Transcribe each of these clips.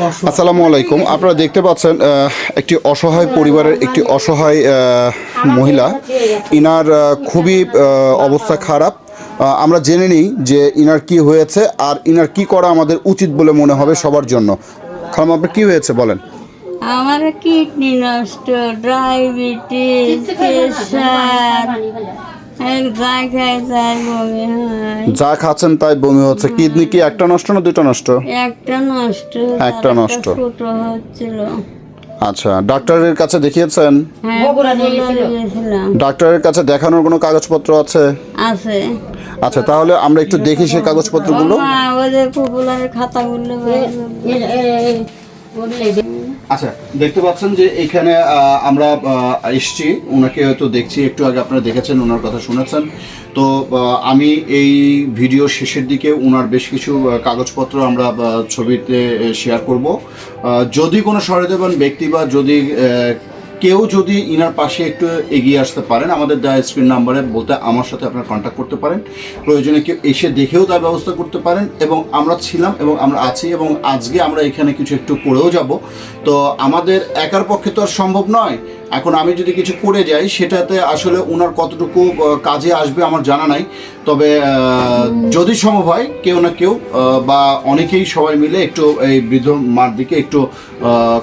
আসসালামু আলাইকুম। আপনারা দেখতে পাচ্ছেন একটি অসহায় পরিবারের একটি অসহায় মহিলা। ইনার খুবই অবস্থা খারাপ। আমরা জেনে নিই যে ইনার কি হয়েছে আর ইনার কি করা আমাদের উচিত বলে মনে হবে সবার জন্য। খালাম, আপনার কি হয়েছে বলেন। আমার কিডনি নষ্ট, ডায়াবেটিস, প্রেশার, এক জায়গায় যাই বমি হয়। যা খাচ্ছেন তাই বমি হচ্ছে। কিডনি কি একটা নষ্ট না দুটো নষ্ট? একটা নষ্ট, একটা নষ্ট। ছোট হচ্ছিল। আচ্ছা, ডাক্তারের কাছে দেখিয়েছেন? হ্যাঁ, বগুড়াতে গেছিলাম। ডাক্তারের কাছে দেখানোর কোনো কাগজপত্র আছে? আছে। আচ্ছা, তাহলে আমরা একটু দেখি সেই কাগজপত্রগুলো। ওদের পপুলারের খাতাগুলো আচ্ছা, দেখতে পাচ্ছেন যে এখানে আমরা এসছি, ওনাকে হয়তো দেখছি, একটু আগে আপনারা দেখেছেন, ওনার কথা শুনেছেন। তো আমি এই ভিডিও শেষের দিকে ওনার বেশ কিছু কাগজপত্র আমরা ছবিতে শেয়ার করব। যদি কোনো সহৃদয়বান ব্যক্তি বা যদি কেউ যদি ইনার পাশে একটু এগিয়ে আসতে পারেন, আমাদের দেওয়া স্ক্রিন নাম্বারে বলতে আমার সাথে আপনারা কন্ট্যাক্ট করতে পারেন। প্রয়োজনে কেউ এসে দেখেও তার ব্যবস্থা করতে পারেন। এবং আমরা ছিলাম এবং আমরা আছি এবং আজকে আমরা এখানে কিছু একটু করেও যাব। তো আমাদের একার পক্ষে তো আর সম্ভব নয়। এখন আমি যদি কিছু করে যাই সেটাতে আসলে ওনার কতটুকু কাজে আসবে আমার জানা নাই। তবে যদি সম্ভব হয় কেউ না কেউ বা অনেকেই সবাই মিলে একটু এই বৃদ্ধ মার দিকে একটু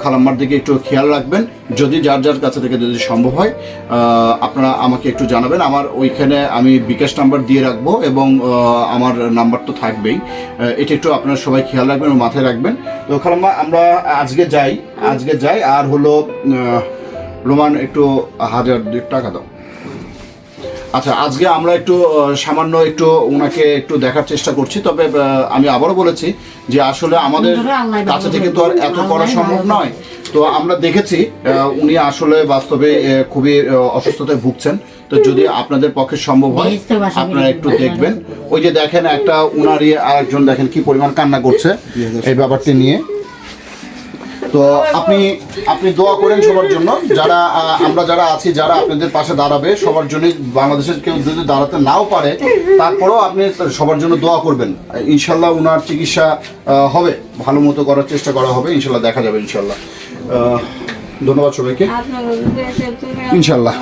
খালাম্মার দিকে একটু খেয়াল রাখবেন। যদি যার যার কাছে থেকে যদি সম্ভব হয় আপনারা আমাকে একটু জানাবেন। আমার ওইখানে আমি বিকাশ নাম্বার দিয়ে রাখবো এবং আমার নাম্বার তো থাকবেই। এটা একটু আপনারা সবাই খেয়াল রাখবেন ও মাথায় রাখবেন। তো খালাম্মা, আমরা আজকে যাই আর হলো রোমান একটু 1000 টাকা দাও। আচ্ছা, আজকে আমরা একটু সামান্য একটু ওনাকে একটু দেখার চেষ্টা করছি। তবে আমি আবারও বলেছি যে আসলে আমাদের কাছে থেকে তো আর এত করা সম্ভব নয়। তো আমরা দেখেছি উনি আসলে বাস্তবে খুবই অসুস্থতায় ভুগছেন। তো যদি আপনাদের পক্ষে সম্ভব হয় আপনারা একটু দেখবেন। ওই যে দেখেন একটা উনারই আরেকজন দেখেন কি পরিমাণ কান্না করছে এই ব্যাপারটি নিয়ে। তো আপনি দোয়া করেন সবার জন্য, যারা আমরা যারা আছি, যারা আপনাদের পাশে দাঁড়াবে সবার জন্য। বাংলাদেশের কেউ যদি দাঁড়াতে নাও পারে তারপরেও আপনি সবার জন্য দোয়া করবেন। ইনশাল্লাহ ওনার চিকিৎসা হবে, ভালো মতো করার চেষ্টা করা হবে, ইনশাল্লাহ দেখা যাবে ইনশাল্লাহ। ধন্যবাদ সবাইকে, ইনশাল্লাহ।